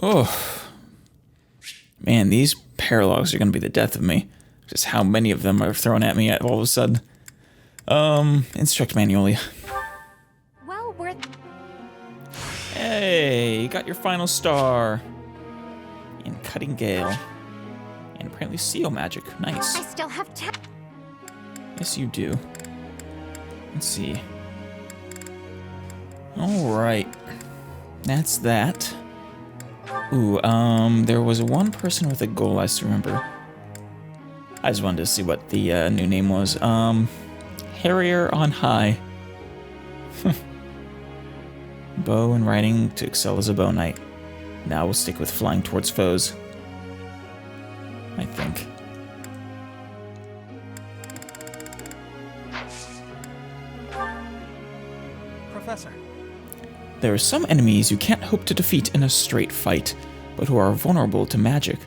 Oh, man, these paralogs are going to be the death of me. Just how many of them are thrown at me all of a sudden. Instruct manually. Well, Hey, you got your final star. In Cutting Gale. And apparently seal magic. Nice. I still have Yes, you do. Let's see. Alright. That's that. Ooh, there was one person with a goal I still remember. I just wanted to see what the new name was. Harrier on High. Bow and riding to excel as a bow knight. Now we'll stick with flying towards foes. I think. Professor. There are some enemies you can't hope to defeat in a straight fight, but who are vulnerable to magic.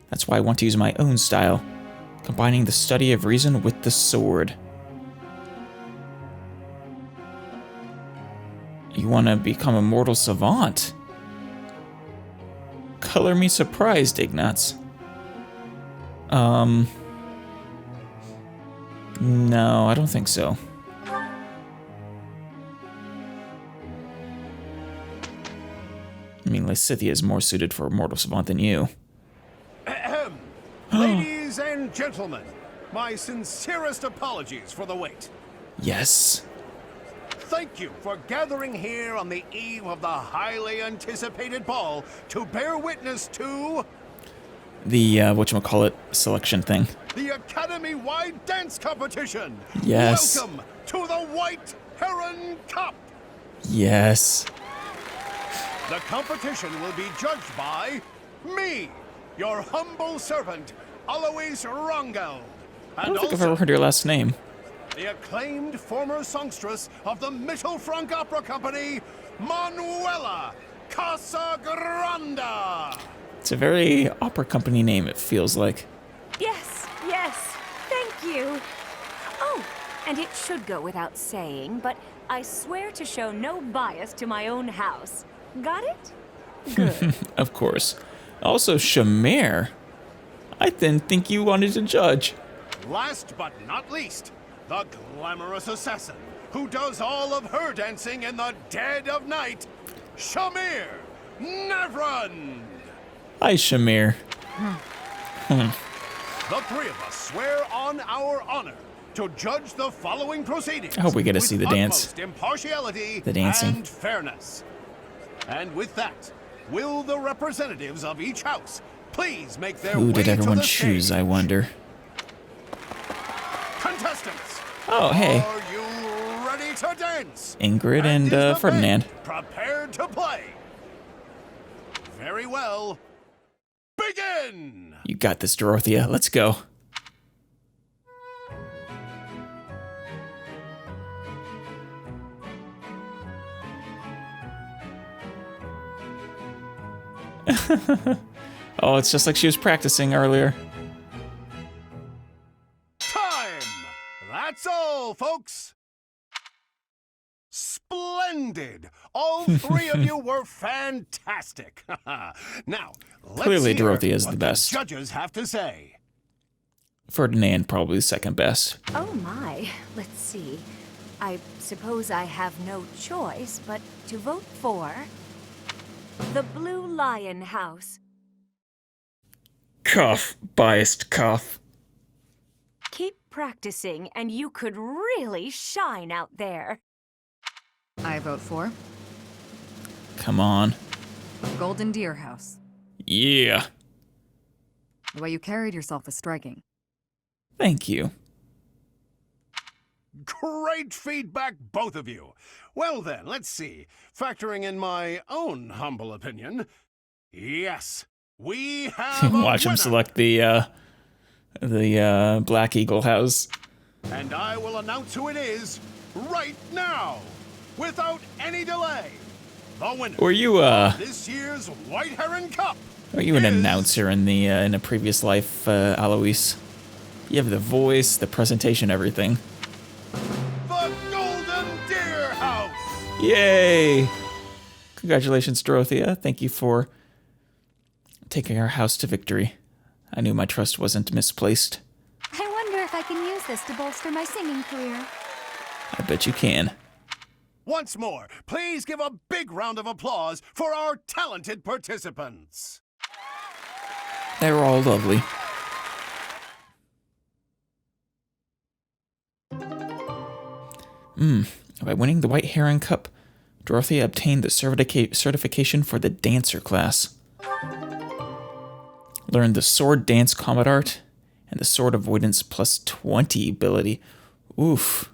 That's why I want to use my own style, combining the study of reason with the sword. You want to become a mortal savant? Color me surprised, Ignatz. No, I don't think so. I mean, Lysithea is more suited for a mortal savant than you. Ahem. Ladies and gentlemen, my sincerest apologies for the wait. Yes. Thank you for gathering here on the eve of the highly anticipated ball to bear witness to The, whatchamacallit, selection thing. the Academy-wide dance competition. Yes. Welcome to the White Heron Cup. Yes. The competition will be judged by me, your humble servant, Alois Rongeld. I don't think I've ever heard your last name. The acclaimed former songstress of the Mittelfranc Opera Company, Manuela Casagranda. It's a very opera company name, it feels like. Yes, yes. Thank you. Oh, and it should go without saying, but I swear to show no bias to my own house. Got it? Good. Of course. Also, Shamir. I didn't think you wanted to judge. Last but not least, the glamorous assassin who does all of her dancing in the dead of night, Shamir Navran. Hi, Shamir. The three of us swear on our honor to judge the following proceedings. I hope we get to with see the dance. utmost impartiality The dancing. and fairness. And with that, will the representatives of each house please make their Who way did everyone to the choose, stage? I wonder? Contestants, Oh, hey. are you ready to dance? Ingrid and is the Ferdinand. band prepared to play? Very well. Begin! You got this, Dorothea. Let's go. Oh, it's just like she was practicing earlier. Time! That's all, folks. Splendid! All three of you were fantastic. Now, let's Clearly, hear Dorothea is what the best. judges have to say. Ferdinand probably the second best. Oh my. Let's see. I suppose I have no choice but to vote for the Blue Lion House. Cough. Biased cough. Keep practicing and you could really shine out there. I vote for Come on. Golden Deer House. Yeah. The way you carried yourself is striking. Thank you. Great feedback, both of you. Well then, let's see. Factoring in my own humble opinion, yes, we have a Watch him winner. select the Black Eagle house. And I will announce who it is right now, without any delay. The winner Were you of this year's White Heron Cup. Are you an is announcer in the in a previous life, Alois? You have the voice, the presentation, everything. the Golden Deer House. Yay! Congratulations, Dorothea. Thank you for taking our house to victory. I knew my trust wasn't misplaced. I wonder if I can use this to bolster my singing career. I bet you can. Once more, please give a big round of applause for our talented participants. They were all lovely. By winning the White Heron Cup, Dorothy obtained the certification for the dancer class. Learned the sword dance combat art and the sword avoidance plus 20 ability. Oof.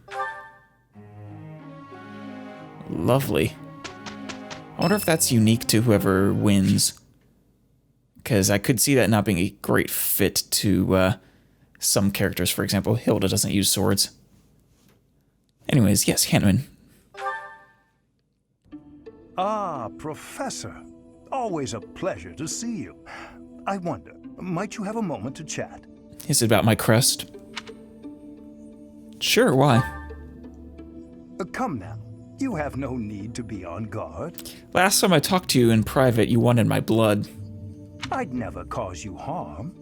Lovely. I wonder if that's unique to whoever wins. Because I could see that not being a great fit to some characters. For example, Hilda doesn't use swords. Anyways, yes, Hanuman. Ah, Professor. Always a pleasure to see you. I wonder, might you have a moment to chat? Is it about my crest? Sure, why? Come now. You have no need to be on guard. Last time I talked to you in private, you wanted my blood. I'd never cause you harm.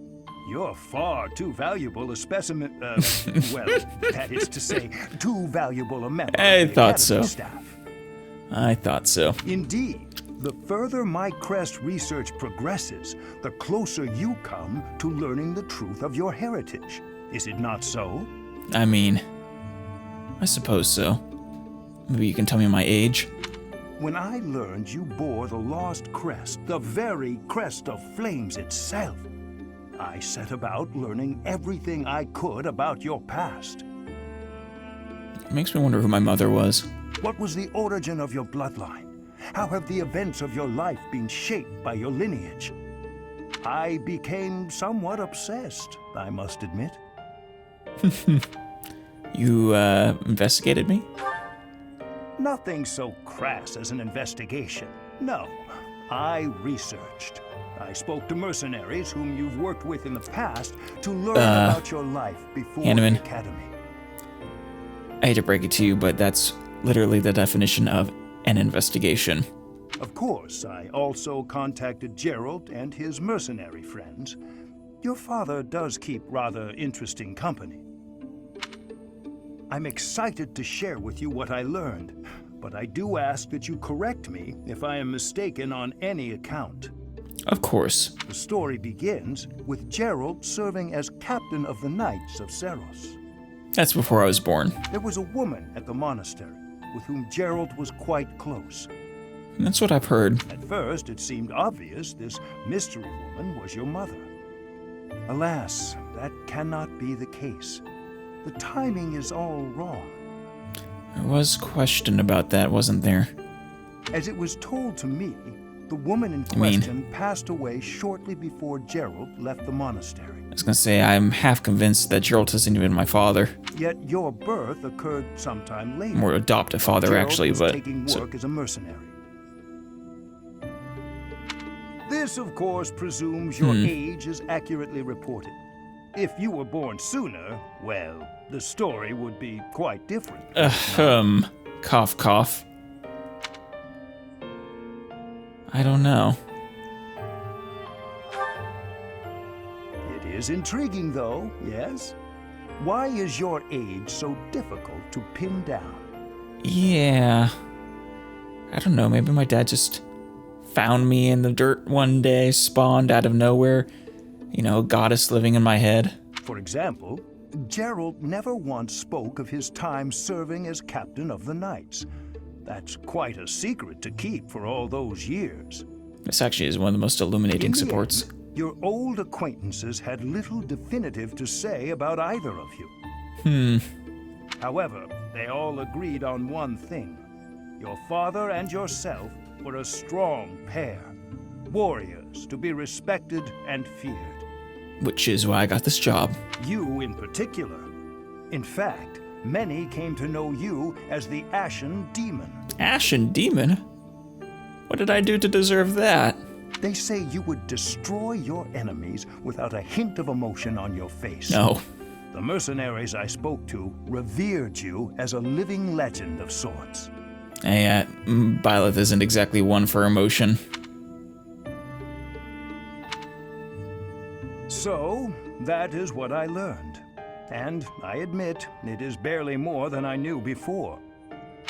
You're far too valuable a specimen, well, that is to say, too valuable a member I of the thought so. Academy staff. I thought so. Indeed, the further my crest research progresses, the closer you come to learning the truth of your heritage. Is it not so? I mean, I suppose so. Maybe you can tell me my age? When I learned you bore the lost crest, the very crest of flames itself, I set about learning everything I could about your past. It makes me wonder who my mother was. What was the origin of your bloodline? How have the events of your life been shaped by your lineage? I became somewhat obsessed, I must admit. You, investigated me? Nothing so crass as an investigation. No, I researched. I spoke to mercenaries whom you've worked with in the past to learn about your life before Hanuman. the academy. I hate to break it to you, but that's literally the definition of an investigation. Of course, I also contacted Gerald and his mercenary friends. Your father does keep rather interesting company. I'm excited to share with you what I learned, but I do ask that you correct me if I am mistaken on any account. Of course. The story begins with Gerald serving as captain of the Knights of Seros. That's before I was born. There was a woman at the monastery with whom Gerald was quite close. That's what I've heard. At first, it seemed obvious this mystery woman was your mother. Alas, that cannot be the case. The timing is all wrong. There was question about that, wasn't there? As it was told to me, the woman in question passed away shortly before Gerald left the monastery. I was gonna say, I'm half convinced that Gerald isn't even my father. Yet your birth occurred sometime later. Or adoptive father, Gerald actually, was but... taking work as a mercenary. This, of course, presumes your age is accurately reported. If you were born sooner, well, the story would be quite different. Cough, cough. I don't know. It is intriguing, though, yes? Why is your age so difficult to pin down? Yeah. I don't know, maybe my dad just found me in the dirt one day, spawned out of nowhere. You know, goddess living in my head. For example, Gerald never once spoke of his time serving as captain of the Knights. That's quite a secret to keep for all those years. This actually is one of the most illuminating In the supports. end, your old acquaintances had little definitive to say about either of you. However, they all agreed on one thing. Your father and yourself were a strong pair. Warriors to be respected and feared. Which is why I got this job. You in particular. In fact, many came to know you as the Ashen Demon. Ashen Demon? What did I do to deserve that? They say you would destroy your enemies without a hint of emotion on your face. No. The mercenaries I spoke to revered you as a living legend of sorts. Byleth isn't exactly one for emotion. So, that is what I learned. And I admit, it is barely more than I knew before.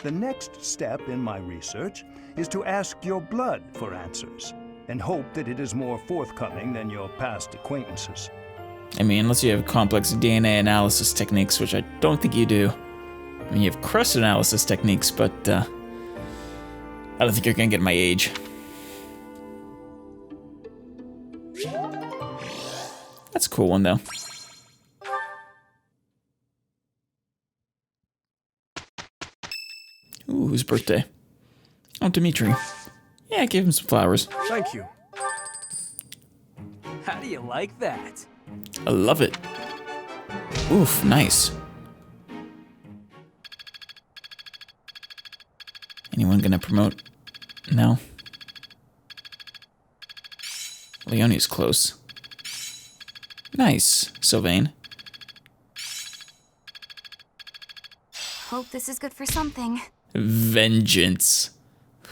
The next step in my research is to ask your blood for answers, and hope that it is more forthcoming than your past acquaintances. I mean, unless you have complex DNA analysis techniques, which I don't think you do. I mean, you have crust analysis techniques, but I don't think you're gonna get my age. That's a cool one, though. Ooh, whose birthday? Oh, Dimitri. Yeah, I gave him some flowers. Thank you. How do you like that? I love it. Oof, nice. Anyone gonna promote? No. Leonie's close. Nice, Sylvain. Hope this is good for something. Vengeance.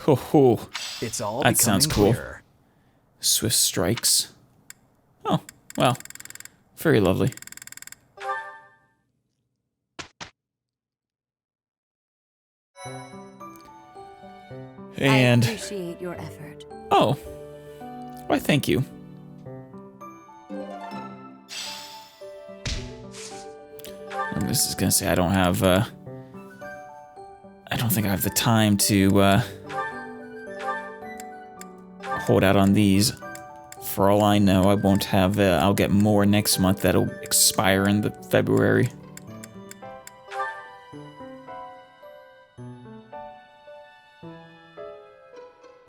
Ho ho. It's all That sounds cool. clearer. Swift strikes. Oh, well. Very lovely. And I appreciate your effort. oh, why? Thank you. And this is gonna say I don't have. I don't think I have the time to hold out on these. For all I know, I won't have. I'll get more next month that'll expire in the February.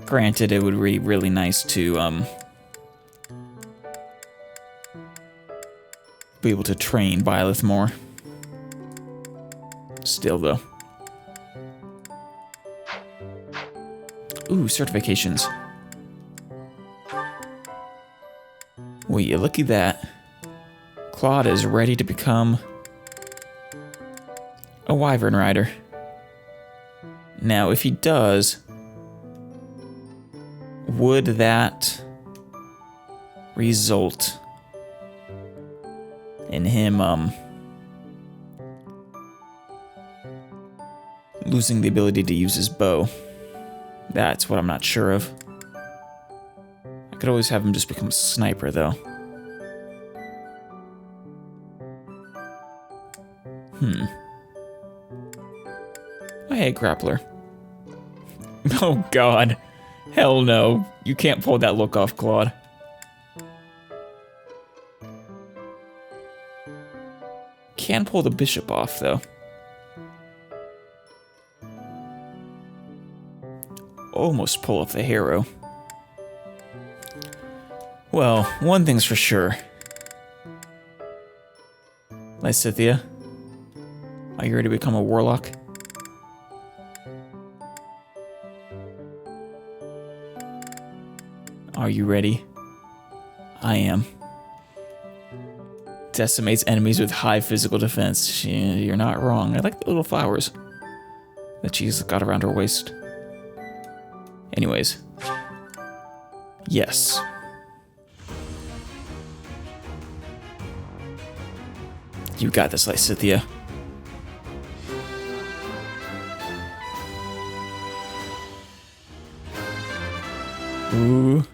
Granted, it would be really nice to be able to train Byleth more. Still, though. Ooh, certifications. Will you look at that? Claude is ready to become a Wyvern Rider. Now, if he does, would that result in him losing the ability to use his bow? That's what I'm not sure of. I could always have him just become a sniper, though. Oh, hey, grappler. Oh, God. Hell no. You can't pull that look off, Claude. Can pull the bishop off, though. Almost pull off the hero. Well, one thing's for sure. Lysithea, are you ready to become a warlock? Are you ready? I am. Decimates enemies with high physical defense. You're not wrong. I like the little flowers that she's got around her waist. Anyways. Yes. You got this, Lysithea. Ooh.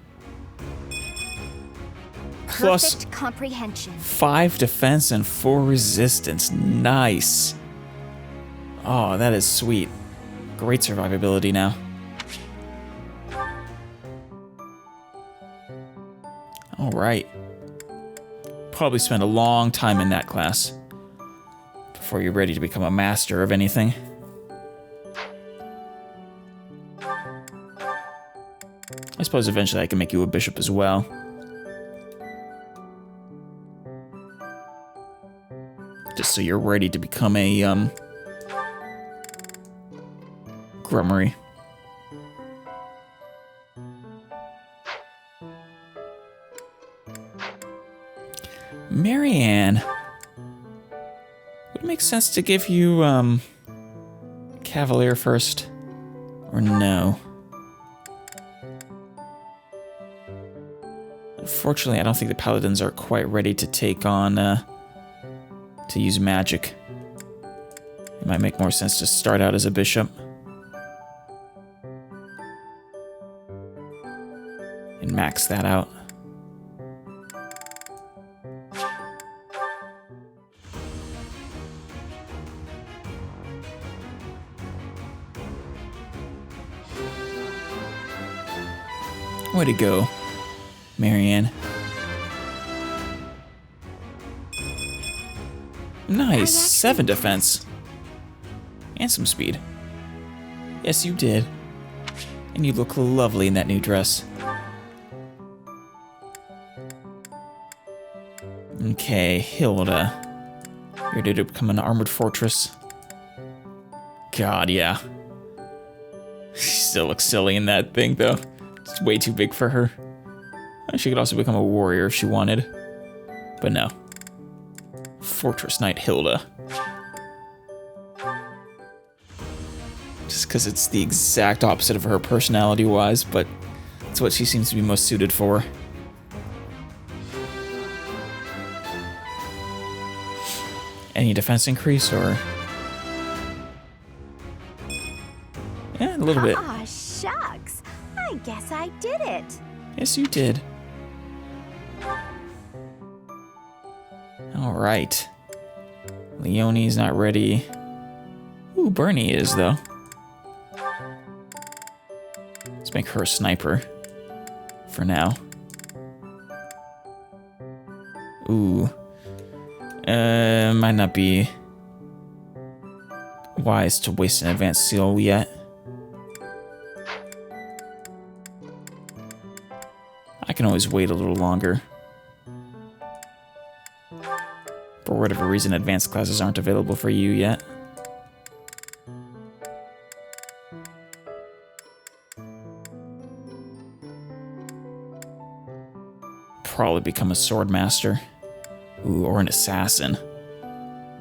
Plus Perfect comprehension. 5 defense and 4 resistance. Nice. Oh, that is sweet. Great survivability now. Alright. Probably spend a long time in that class before you're ready to become a master of anything. I suppose eventually I can make you a bishop as well. Just so you're ready to become a, grummery. Marianne. Would it make sense to give you, Cavalier first? Or no? Unfortunately, I don't think the paladins are quite ready to take on, to use magic. It might make more sense to start out as a bishop. And max that out. Way to go, Marianne. Nice, 7 defense. And some speed. Yes, you did. And you look lovely in that new dress. Okay, Hilda. You're ready to become an armored fortress. God, yeah. She still looks silly in that thing, though. It's way too big for her. She could also become a warrior if she wanted. But no. Fortress Knight Hilda. Just because it's the exact opposite of her personality-wise, but it's what she seems to be most suited for. Any defense increase, or...? Yeah, a little bit. Aw, shucks. I guess I did it. Yes, you did. Alright. Leonie's not ready. Ooh, Bernie is, though. Let's make her a sniper. For now. Ooh. Might not be wise to waste an advanced seal yet. I can always wait a little longer. For whatever reason, advanced classes aren't available for you yet. Probably become a sword master. Ooh, or an assassin.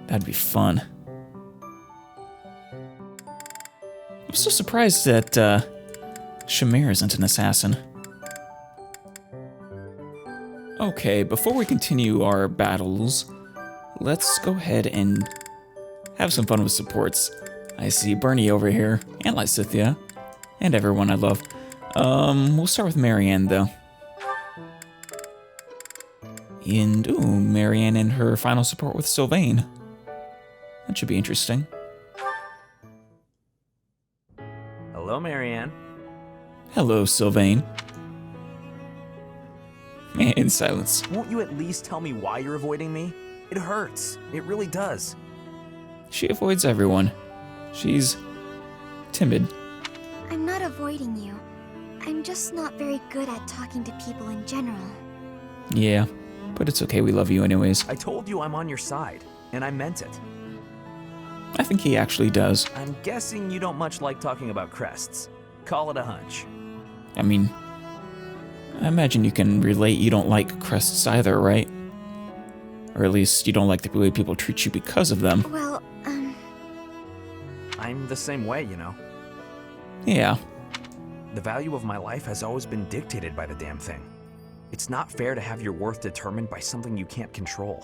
That'd be fun. I'm so surprised that Shamir isn't an assassin. Okay, before we continue our battles, let's go ahead and have some fun with supports. I see Bernie over here, and Lysithia, and everyone I love. We'll start with Marianne, though. And, ooh, Marianne and her final support with Sylvain. That should be interesting. Hello, Marianne. Hello, Sylvain. And silence. Won't you at least tell me why you're avoiding me? It hurts. It really does. She avoids everyone. She's timid. I'm not avoiding you. I'm just not very good at talking to people in general. Yeah, but it's okay, we love you anyways. I told you I'm on your side, and I meant it. I think he actually does. I'm guessing you don't much like talking about crests. Call it a hunch. I mean, I imagine you can relate you don't like crests either, right? Or at least you don't like the way people treat you because of them. Well, I'm the same way, you know. Yeah. The value of my life has always been dictated by the damn thing. It's not fair to have your worth determined by something you can't control.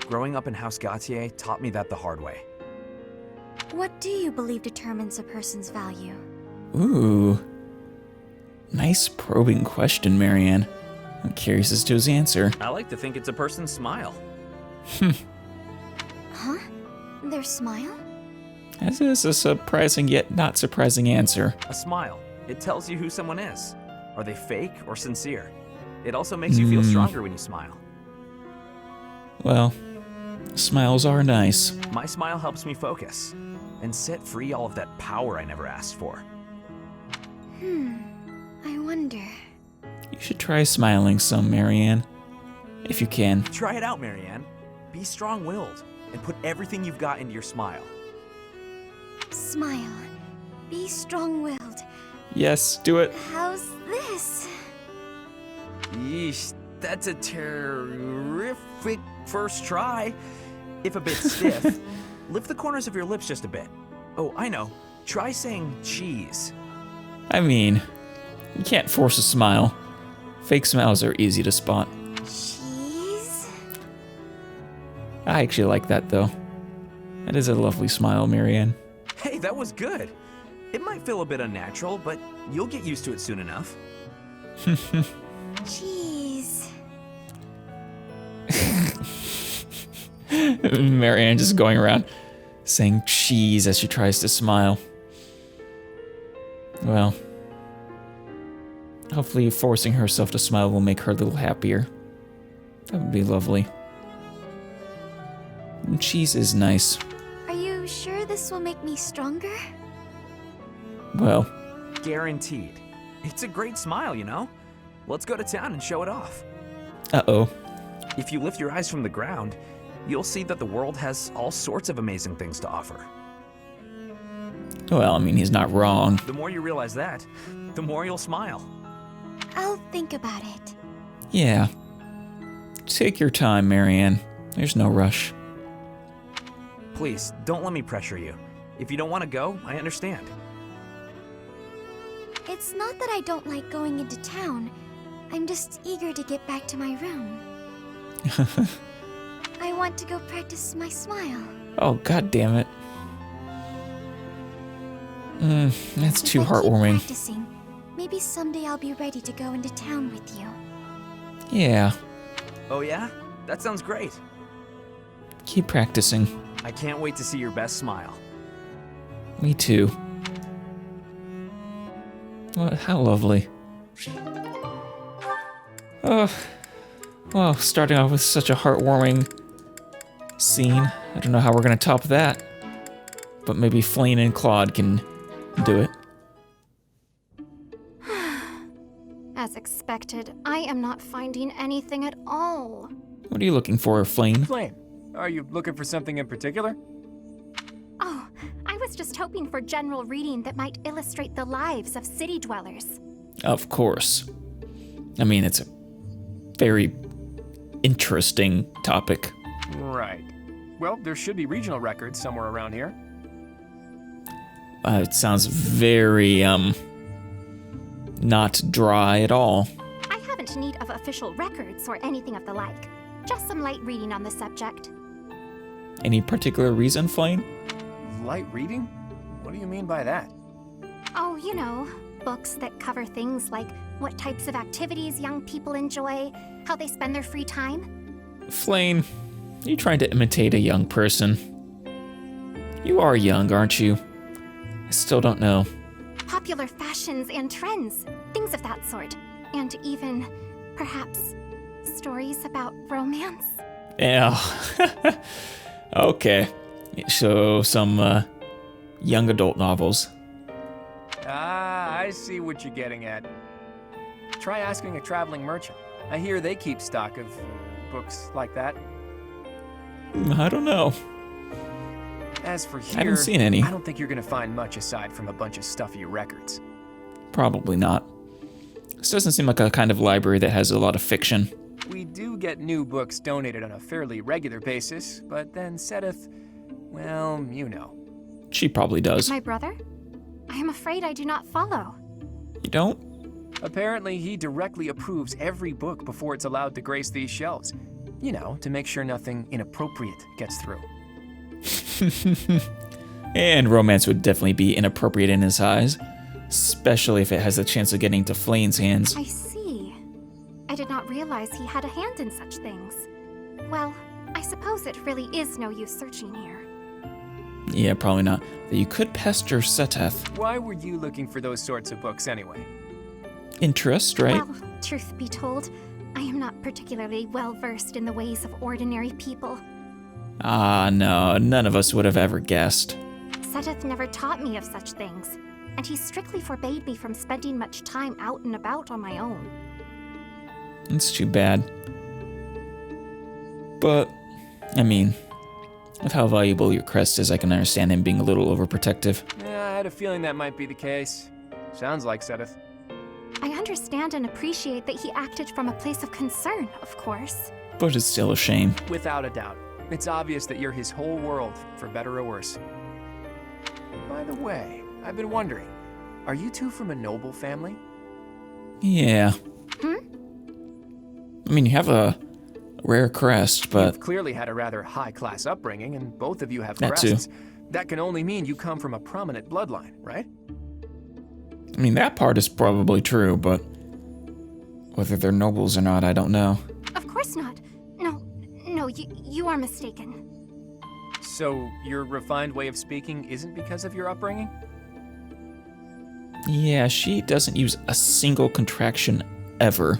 Growing up in House Gautier taught me that the hard way. what do you believe determines a person's value? Ooh. Nice probing question, Marianne. I'm curious as to his answer. I like to think it's a person's smile. Huh? Their smile? That is a surprising yet not surprising answer. A smile. It tells you who someone is. Are they fake or sincere? It also makes you feel stronger when you smile. Well, smiles are nice. My smile helps me focus and set free all of that power I never asked for. I wonder. You should try smiling some, Marianne. If you can. Try it out, Marianne. Be strong-willed and put everything you've got into your smile. Smile. Be strong-willed. Yes, do it. How's this? Yeesh, that's a terrific first try. If a bit stiff, lift the corners of your lips just a bit. Oh, I know. Try saying cheese. I mean, you can't force a smile. Fake smiles are easy to spot. Cheese? I actually like that, though. That is a lovely smile, Marianne. Hey, that was good. It might feel a bit unnatural, but you'll get used to it soon enough. Cheese. Marianne just going around saying cheese as she tries to smile. Well, hopefully forcing herself to smile will make her a little happier. That would be lovely. And cheese is nice. Are you sure this will make me stronger? Well, Guaranteed. It's a great smile, you know? Let's go to town and show it off. uh-oh. If you lift your eyes from the ground, you'll see that the world has all sorts of amazing things to offer. Well, I mean, he's not wrong. The more you realize that, the more you'll smile. I'll think about it. Yeah. Take your time, Marianne. There's no rush. Please, don't let me pressure you. If you don't want to go, I understand. It's not that I don't like going into town. I'm just eager to get back to my room. I want to go practice my smile. Oh, god damn it. That's too If I keep heartwarming. practicing, maybe someday I'll be ready to go into town with you. Yeah, Oh yeah? That sounds great. keep practicing. I can't wait to see your best smile. Me too. Well, how lovely. Oh, well, starting off with such a heartwarming scene. I don't know how we're gonna top that. But maybe Flane and Claude can do it. As expected, I am not finding anything at all. What are you looking for, Flane? Flame, are you looking for something in particular? Oh, I was just hoping for general reading that might illustrate the lives of city dwellers. Of course. I mean, it's a very interesting topic. Right. Well, there should be regional records somewhere around here. It sounds very, not dry at all. I haven't need of official records or anything of the like. Just some light reading on the subject. Any particular reason, Flane? Light reading? What do you mean by that? Oh, you know, books that cover things like what types of activities young people enjoy, how they spend their free time. Flane, you trying to imitate a young person? You are young, aren't you? I still don't know. Popular fashions and trends, things of that sort. And even, perhaps, stories about romance. Yeah. Okay. So, some, young adult novels. Ah, I see what you're getting at. Try asking a traveling merchant. I hear they keep stock of books like that. I don't know. As for here, I haven't seen any. I don't think you're gonna find much aside from a bunch of stuffy records. Probably not. This doesn't seem like a kind of library that has a lot of fiction. We do get new books donated on a fairly regular basis, but then Sedith, well, you know. She probably does. My brother? I am afraid I do not follow. You don't? Apparently, he directly approves every book before it's allowed to grace these shelves. You know, to make sure nothing inappropriate gets through. And romance would definitely be inappropriate in his eyes, especially if it has the chance of getting to Flane's hands. I see. I did not realize he had a hand in such things. Well, I suppose it really is no use searching here. Yeah, probably not. But you could pester Seteth. Why were you looking for those sorts of books anyway? Interest, right? Well, truth be told, I am not particularly well versed in the ways of ordinary people. Ah, no, none of us would have ever guessed. Sedith never taught me of such things, and he strictly forbade me from spending much time out and about on my own. It's too bad. But, I mean, of how valuable your crest is, I can understand him being a little overprotective. Yeah, I had a feeling that might be the case. Sounds like Sedith. I understand and appreciate that he acted from a place of concern, of course. But it's still a shame. Without a doubt. It's obvious that you're his whole world, for better or worse. By the way, I've been wondering, are you two from a noble family? Yeah. I mean, you have a rare crest, but You've clearly had a rather high-class upbringing, and both of you have That too. crests. That can only mean you come from a prominent bloodline, right? I mean, that part is probably true, but whether they're nobles or not, I don't know. Of course not. No, you are mistaken. So, your refined way of speaking isn't because of your upbringing? Yeah, she doesn't use a single contraction ever.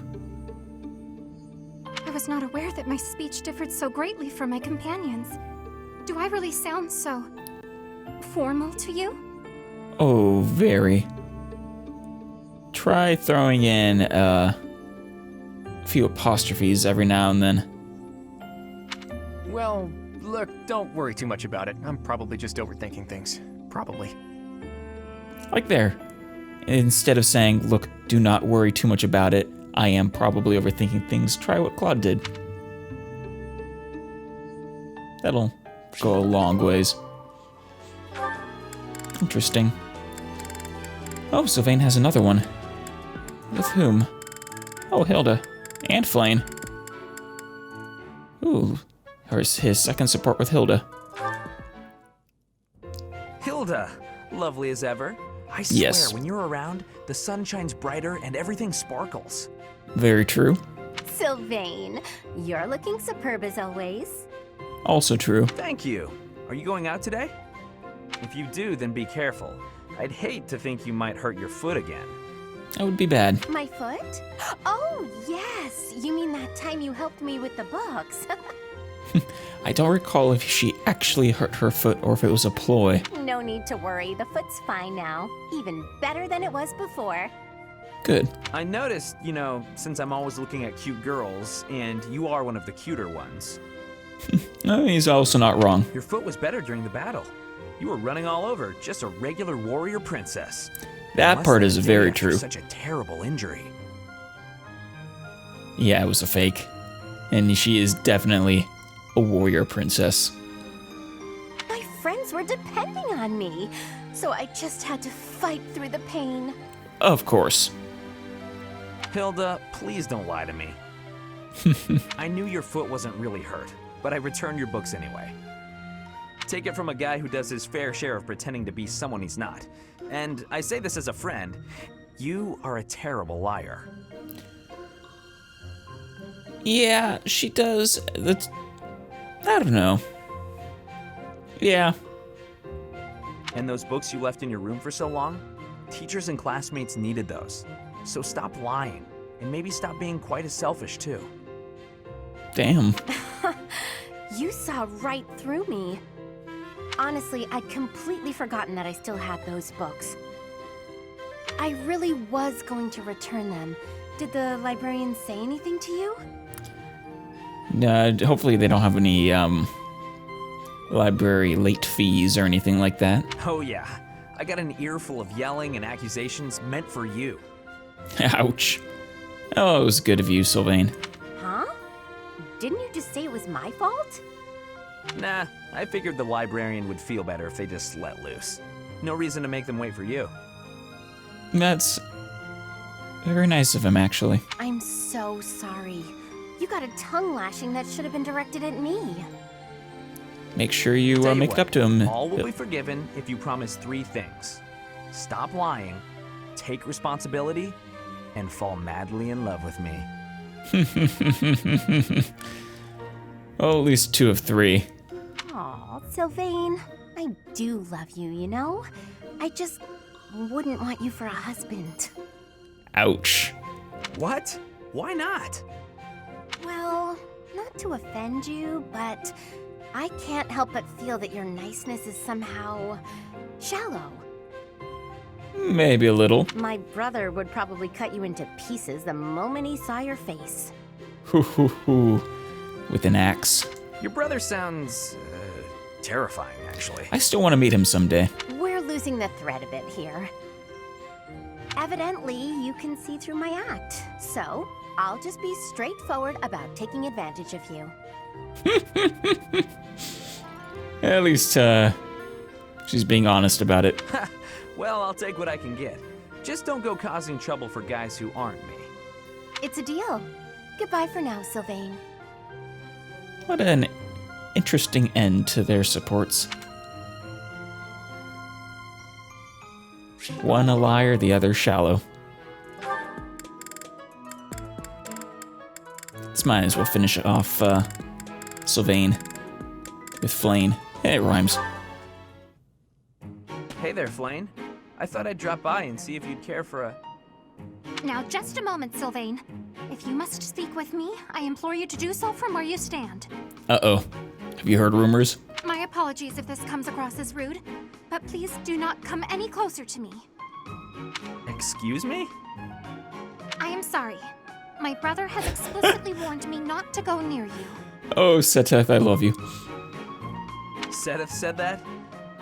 I was not aware that my speech differed so greatly from my companions. Do I really sound so formal to you? Oh, very. Try throwing in a few apostrophes every now and then. Well, look, don't worry too much about it. I'm probably just overthinking things. Probably. Like there. Instead of saying, look, do not worry too much about it, I am probably overthinking things, try what Claude did. That'll go a long ways. Interesting. Oh, Sylvain has another one. With whom? Oh, Hilda. And Flane. Ooh, his second support with Hilda. Hilda, lovely as ever. I swear, Yes. when you're around, the sun shines brighter and everything sparkles. Very true. Sylvain, you're looking superb as always. Also true. Thank you. Are you going out today? If you do, then be careful. I'd hate to think you might hurt your foot again. That would be bad. My foot? Oh, yes. You mean that time you helped me with the books? I don't recall if she actually hurt her foot or if it was a ploy. No need to worry. The foot's fine now. Even better than it was before. Good. I noticed, since I'm always looking at cute girls, and you are one of the cuter ones, No, he's also not wrong. your foot was better during the battle. You were running all over, just a regular warrior princess. That Less part than is a day very after true. Such a terrible injury. Yeah, it was a fake. And she is definitely a warrior princess. My friends were depending on me, so I just had to fight through the pain. Of course. Hilda, please don't lie to me. I knew your foot wasn't really hurt, but I returned your books anyway. Take it from a guy who does his fair share of pretending to be someone he's not. And I say this as a friend, you are a terrible liar. Yeah, she does. That's... I don't know. Yeah. And those books you left in your room for so long? Teachers and classmates needed those. So stop lying, and maybe stop being quite as selfish too. Damn. You saw right through me. Honestly, I'd completely forgotten that I still had those books. I really was going to return them. Did the librarian say anything to you? Hopefully they don't have any, library late fees or anything like that. Oh yeah, I got an earful of yelling and accusations meant for you. Ouch. Oh, it was good of you, Sylvain. Huh? Didn't you just say it was my fault? Nah, I figured the librarian would feel better if they just let loose. No reason to make them wait for you. That's very nice of him, actually. I'm so sorry. You got a tongue lashing that should have been directed at me. Make sure you Tell you make what, it up to him. All will be forgiven if you promise 3 things. Stop lying, take responsibility, and fall madly in love with me. Well, at least 2 of 3. Aw, Sylvain, I do love you, you know? I just wouldn't want you for a husband. Ouch. What? Why not? Well, not to offend you, but I can't help but feel that your niceness is somehow shallow. Maybe a little. My brother would probably cut you into pieces the moment he saw your face. Hoo hoo hoo. With an axe. Your brother sounds terrifying, actually. I still want to meet him someday. We're losing the thread a bit here. Evidently, you can see through my act, so I'll just be straightforward about taking advantage of you. At least, she's being honest about it. Well, I'll take what I can get. Just don't go causing trouble for guys who aren't me. It's a deal. Goodbye for now, Sylvain. What an interesting end to their supports. One a liar, the other shallow. Let's might as well finish it off Sylvain with Flayn. Hey, it rhymes. Hey there, Flayn. I thought I'd drop by and see if you'd care for a... Now, just a moment, Sylvain. If you must speak with me, I implore you to do so from where you stand. Uh-oh. Have you heard rumors? My apologies if this comes across as rude, but please do not come any closer to me. Excuse me? I am sorry. My brother has explicitly warned me not to go near you. Oh, Seteth, I love you. Seteth said that?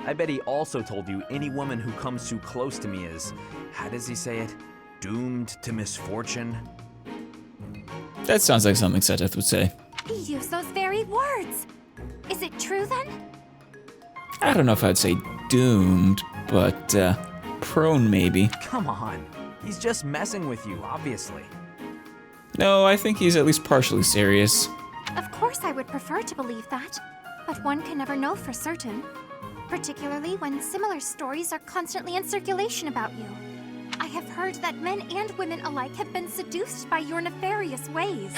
I bet he also told you any woman who comes too close to me is, how does he say it? Doomed to misfortune? That sounds like something Seteth would say. He used those very words. Is it true then? I don't know if I'd say doomed, but prone maybe. Come on. He's just messing with you, obviously. No, I think he's at least partially serious. Of course I would prefer to believe that, but one can never know for certain. Particularly when similar stories are constantly in circulation about you. I have heard that men and women alike have been seduced by your nefarious ways.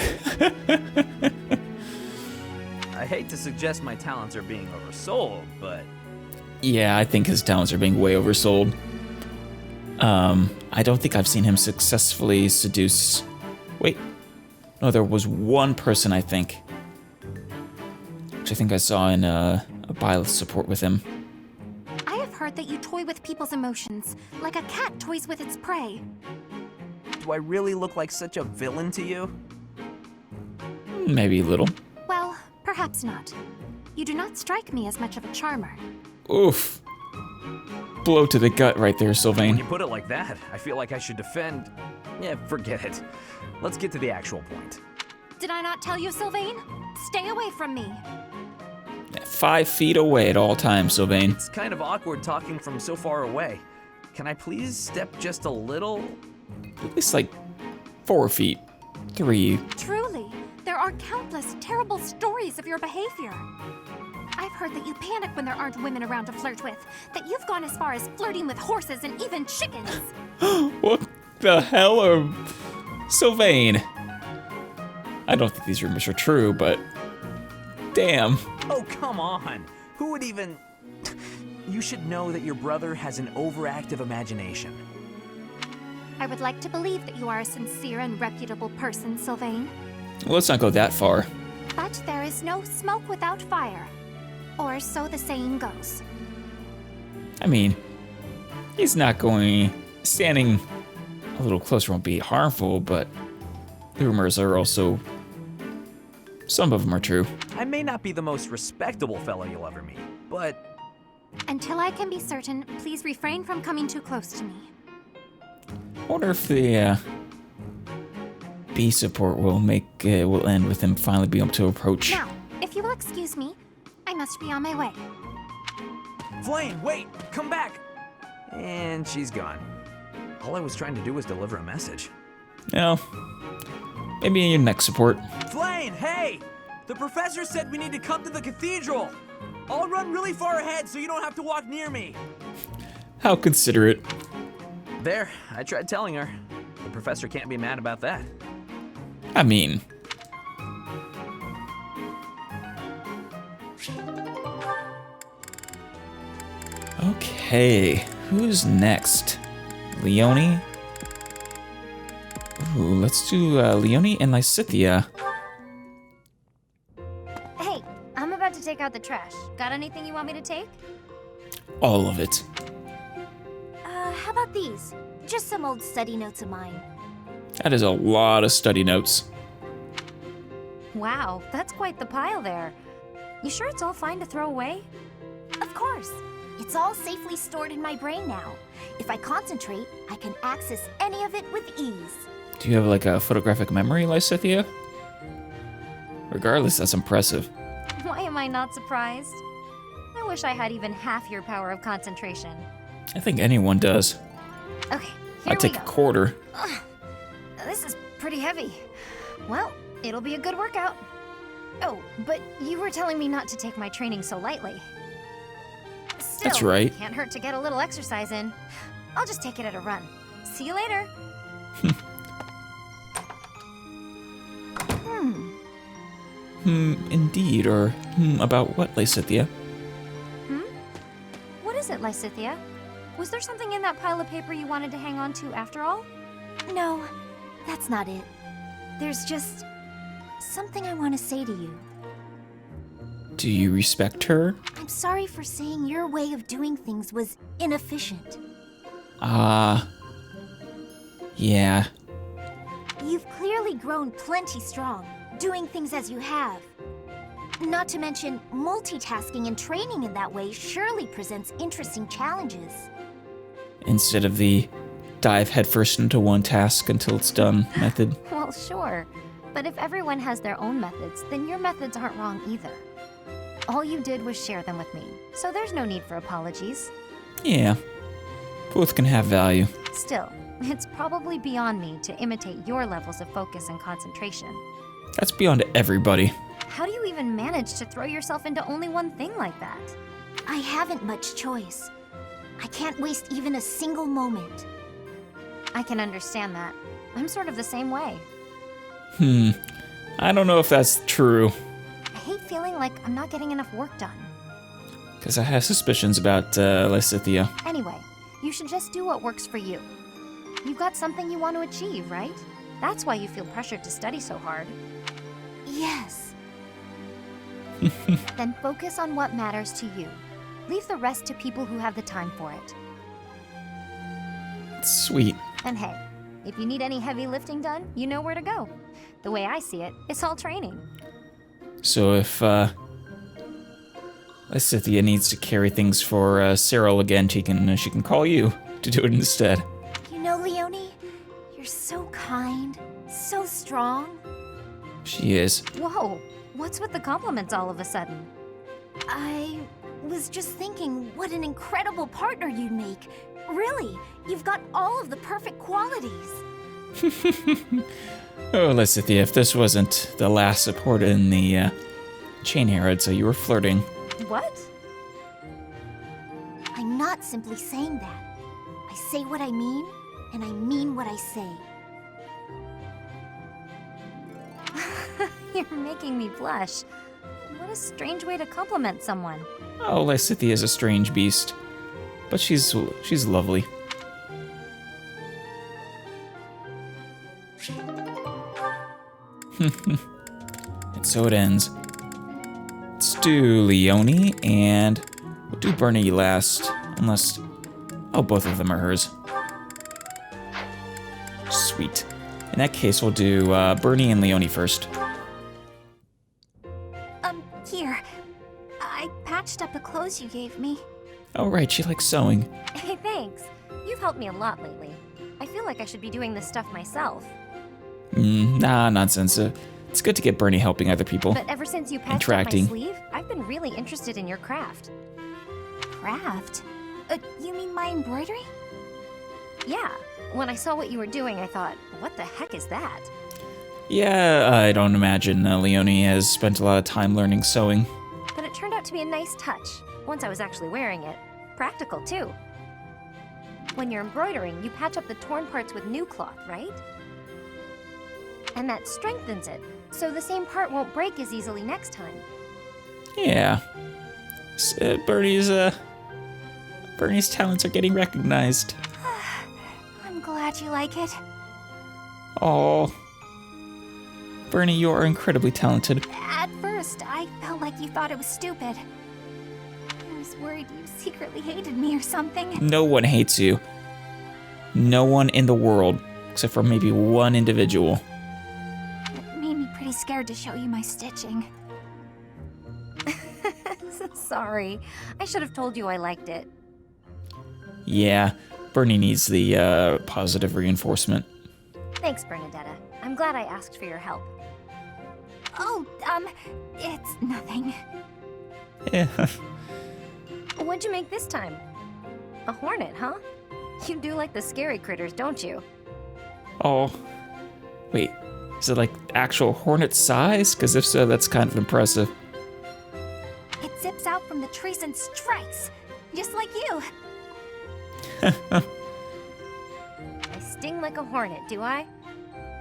I hate to suggest my talents are being oversold, but... Yeah, I think his talents are being way oversold. I don't think I've seen him successfully seduce... Wait. No, there was one person, I think. Which I think I saw in a Byleth support with him. I have heard that you toy with people's emotions, like a cat toys with its prey. Do I really look like such a villain to you? Maybe a little. Well, perhaps not. You do not strike me as much of a charmer. Oof. Blow to the gut right there, When Sylvain. you put it like that, I feel like I should defend... Yeah, forget it. Let's get to the actual point. Did I not tell you, Sylvain? Stay away from me. 5 feet away at all times, Sylvain. It's kind of awkward talking from so far away. Can I please step just a little? At least like 4 feet. 3. Truly, there are countless terrible stories of your behavior. I've heard that you panic when there aren't women around to flirt with, that you've gone as far as flirting with horses and even chickens. What the hell Sylvain? I don't think these rumors are true, but... Damn. Oh, come on. Who would even... You should know that your brother has an overactive imagination. I would like to believe that you are a sincere and reputable person, Sylvain. Well, let's not go that far. But there is no smoke without fire. Or so the saying goes. I mean, he's not going... Standing a little closer won't be harmful, but the rumors are also... Some of them are true. I may not be the most respectable fellow you'll ever meet, but... Until I can be certain, please refrain from coming too close to me. I wonder if the B support will will end with him finally being able to approach. Now, if you will excuse me, I must be on my way. Flayn, wait! Come back! And she's gone. All I was trying to do was deliver a message. Well, maybe in your next support. Flayn, hey! The professor said we need to come to the cathedral! I'll run really far ahead so you don't have to walk near me. How considerate. There, I tried telling her. The professor can't be mad about that. I mean... Okay, who's next? Leonie? Ooh, let's do Leonie and Lysithea. Hey, I'm about to take out the trash. Got anything you want me to take? All of it. How about these? Just some old study notes of mine. That is a lot of study notes. Wow, that's quite the pile there. You sure it's all fine to throw away? Of course. It's all safely stored in my brain now. If I concentrate, I can access any of it with ease. Do you have like a photographic memory, Lysithea? Regardless, that's impressive. Why am I not surprised? I wish I had even half your power of concentration. I think anyone does. Okay, here I'd take we a go. quarter. This is pretty heavy. Well, It'll be a good workout. Oh, but you were telling me not to take my training so lightly. Still, That's right. Can't hurt to get a little exercise in. I'll just take it at a run. See you later. Indeed, or about what, Lysithea? What is it, Lysithea? Was there something in that pile of paper you wanted to hang on to after all? No, that's not it. There's just something I want to say to you. Do you respect her? I'm sorry for saying your way of doing things was inefficient. Yeah. You've clearly grown plenty strong, doing things as you have. Not to mention, multitasking and training in that way surely presents interesting challenges. Instead of the dive headfirst into one task until it's done method. Well, sure. But if everyone has their own methods, then your methods aren't wrong either. All you did was share them with me, so there's no need for apologies. Yeah. Both can have value. Still, it's probably beyond me to imitate your levels of focus and concentration. That's beyond everybody. How do you even manage to throw yourself into only one thing like that? I haven't much choice. I can't waste even a single moment. I can understand that. I'm sort of the same way. I don't know if that's true. I hate feeling like I'm not getting enough work done. Because I have suspicions about Lysithea. Anyway, you should just do what works for you. You've got something you want to achieve, right? That's why you feel pressured to study so hard. Yes. Then focus on what matters to you. Leave the rest to people who have the time for it. Sweet. And hey, if you need any heavy lifting done, you know where to go. The way I see it, it's all training. So if Lysithea needs to carry things for Cyril again, she can call you to do it instead. You know, Leonie, you're so kind, so strong. She is. Whoa, what's with the compliments all of a sudden? I was just thinking what an incredible partner you'd make. Really, you've got all of the perfect qualities. Oh, Lysithea, if this wasn't the last support in the chain here, I'd say you were flirting. What? I'm not simply saying that. I say what I mean, and I mean what I say. You're making me blush. What a strange way to compliment someone. Oh, Lysithea is a strange beast, but she's lovely. And so it ends. Let's do Leonie, and we'll do Bernie last, unless... Oh, both of them are hers. Sweet. In that case, we'll do Bernie and Leonie first. Here. I patched up the clothes you gave me. Oh, right, she likes sewing. Hey, thanks. You've helped me a lot lately. I feel like I should be doing this stuff myself. Nah, nonsense. It's good to get Bernie helping other people. But ever since you patched up my sleeve, I've been really interested in your craft. Craft? You mean my embroidery? Yeah. When I saw what you were doing, I thought, what the heck is that? Yeah, I don't imagine Leonie has spent a lot of time learning sewing. But it turned out to be a nice touch, once I was actually wearing it. Practical, too. When you're embroidering, you patch up the torn parts with new cloth, right? And that strengthens it, so the same part won't break as easily next time. Yeah. Bernie's talents are getting recognized. I'm glad you like it. Oh, Bernie, you are incredibly talented. At first, I felt like you thought it was stupid. I was worried you secretly hated me or something. No one hates you. No one in the world, except for maybe one individual. It made me pretty scared to show you my stitching. Sorry. I should have told you I liked it. Yeah, Bernie needs the positive reinforcement. Thanks, Bernadetta. I'm glad I asked for your help. Oh, it's nothing. Yeah. What'd you make this time? A hornet, huh? You do like the scary critters, don't you? Oh, wait. Is it like actual hornet size? Because if so, that's kind of impressive. It zips out from the trees and strikes, just like you. I sting like a hornet, do I?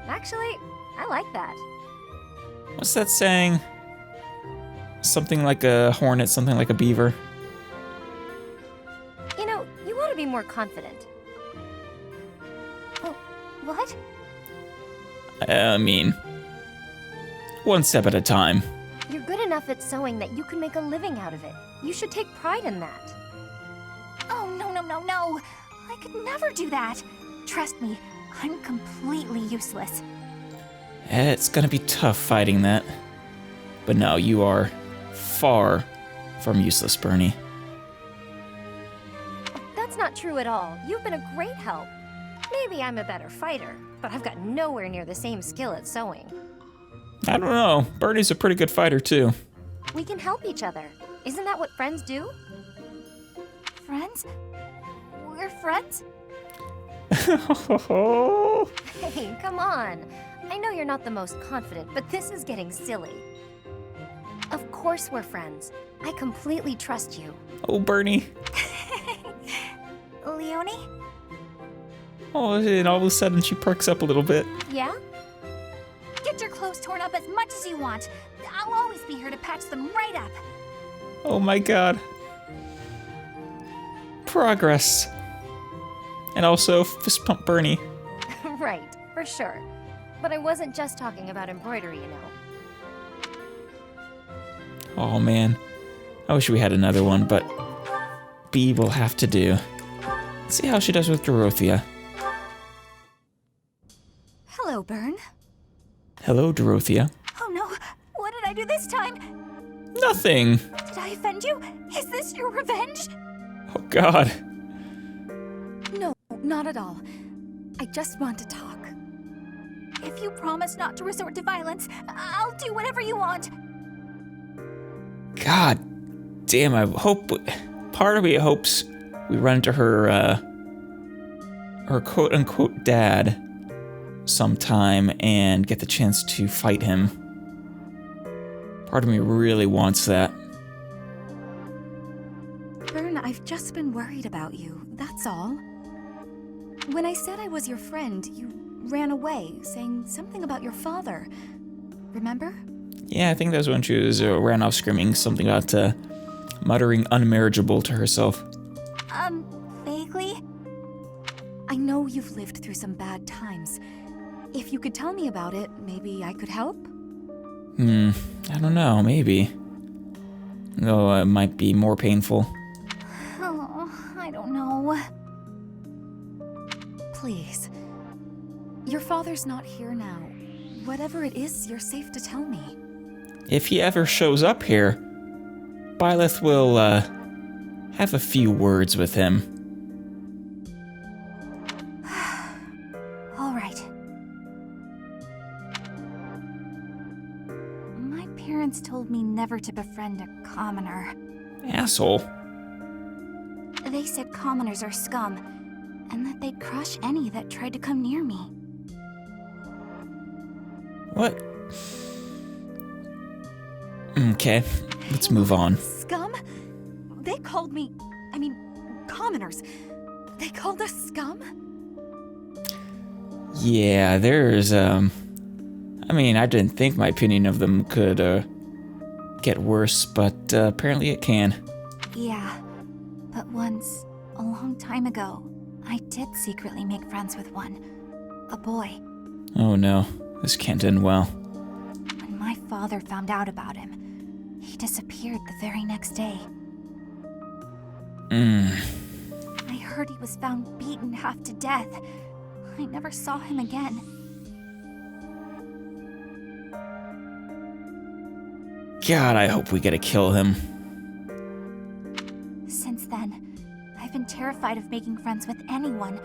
Actually, I like that. What's that saying? Something like a hornet, something like a beaver. You know, you ought to be more confident. Oh, what? I mean, one step at a time. You're good enough at sewing that you can make a living out of it. You should take pride in that. Oh, no. I could never do that. Trust me, I'm completely useless. It's gonna be tough fighting that. But no, you are far from useless, Bernie. That's not true at all. You've been a great help. Maybe I'm a better fighter, but I've got nowhere near the same skill at sewing. I don't know. Bernie's a pretty good fighter, too. We can help each other. Isn't that what friends do? Friends? We're friends? Hey, come on. I know you're not the most confident, but this is getting silly. Of course we're friends. I completely trust you. Oh, Bernie. Leonie? Oh, and all of a sudden she perks up a little bit. Yeah? Get your clothes torn up as much as you want. I'll always be here to patch them right up. Oh my god. Progress. And also fist pump Bernie. Right, for sure. But I wasn't just talking about embroidery, you know. Oh man. I wish we had another one, but B will have to do. Let's see how she does with Dorothea. Hello, Bern. Hello, Dorothea. Oh no, what did I do this time? Nothing. Did I offend you? Is this your revenge? Oh god. No, not at all. I just want to talk. If you promise not to resort to violence, I'll do whatever you want. God damn, I hope... Part of me hopes we run into her quote-unquote dad sometime and get the chance to fight him. Part of me really wants that. Bern, I've just been worried about you, that's all. When I said I was your friend, you ran away, saying something about your father. Remember? Yeah, I think that was when she was ran off screaming something about muttering unmarriageable to herself. Vaguely? I know you've lived through some bad times. If you could tell me about it, maybe I could help? I don't know, maybe. Though it might be more painful. Oh, I don't know. Please. Your father's not here now. Whatever it is, you're safe to tell me. If he ever shows up here, Byleth will, have a few words with him. All right. My parents told me never to befriend a commoner. Asshole. They said commoners are scum, and that they'd crush any that tried to come near me. What? Okay, let's move on. Scum? They called me... commoners. They called us scum? Yeah, there's, I didn't think my opinion of them could, get worse, but apparently it can. Yeah, but once, a long time ago, I did secretly make friends with one. A boy. Oh no, this can't end well. When my father found out about him, he disappeared the very next day. I heard he was found beaten half to death. I never saw him again. God, I hope we get to kill him. Since then, I've been terrified of making friends with anyone,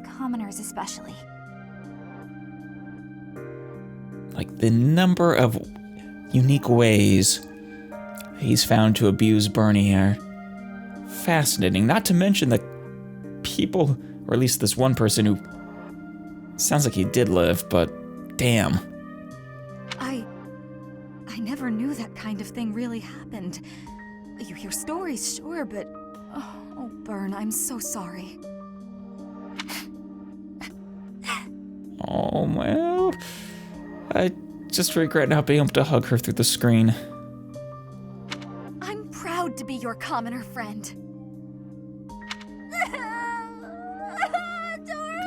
commoners especially. Like, the number of unique ways he's found to abuse Bernie are fascinating. Not to mention the people, or at least this one person who sounds like he did live, but Damn. I never knew that kind of thing really happened. You hear stories, sure, but... Oh, Byrne, I'm so sorry. Oh, well... I just regret not being able to hug her through the screen. I'm proud to be your commoner friend.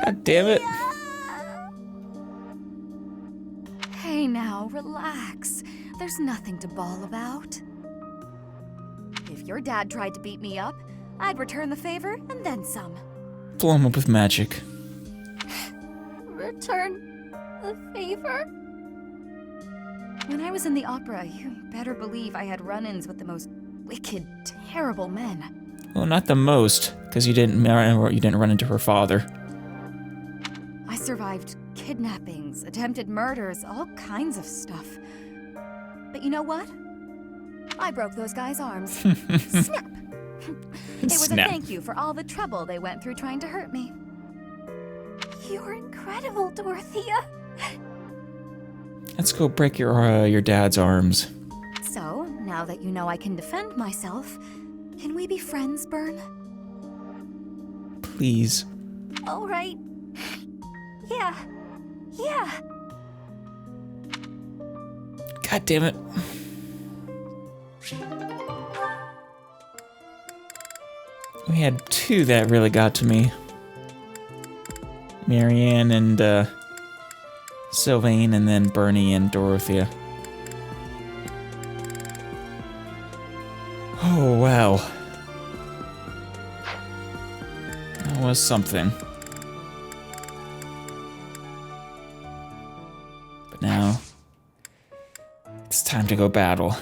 God damn it. Hey now, relax. There's nothing to bawl about. If your dad tried to beat me up, I'd return the favor and then some. Blow him up with magic. Return the favor? When I was in the opera, you better believe I had run-ins with the most wicked, terrible men. Well, not the most, because you didn't run into her father. I survived kidnappings, attempted murders, all kinds of stuff. But you know what? I broke those guys' arms. Snap! It was Snap. a thank you for all the trouble they went through trying to hurt me. You're incredible, Dorothea. Let's go break your dad's arms. So, now that you know I can defend myself, can we be friends, Byrne? Please. All right. Yeah. God damn it. We had two that really got to me. Marianne and Sylvain, and then Bernie and Dorothea. Oh, wow. That was something. But now, it's time to go battle.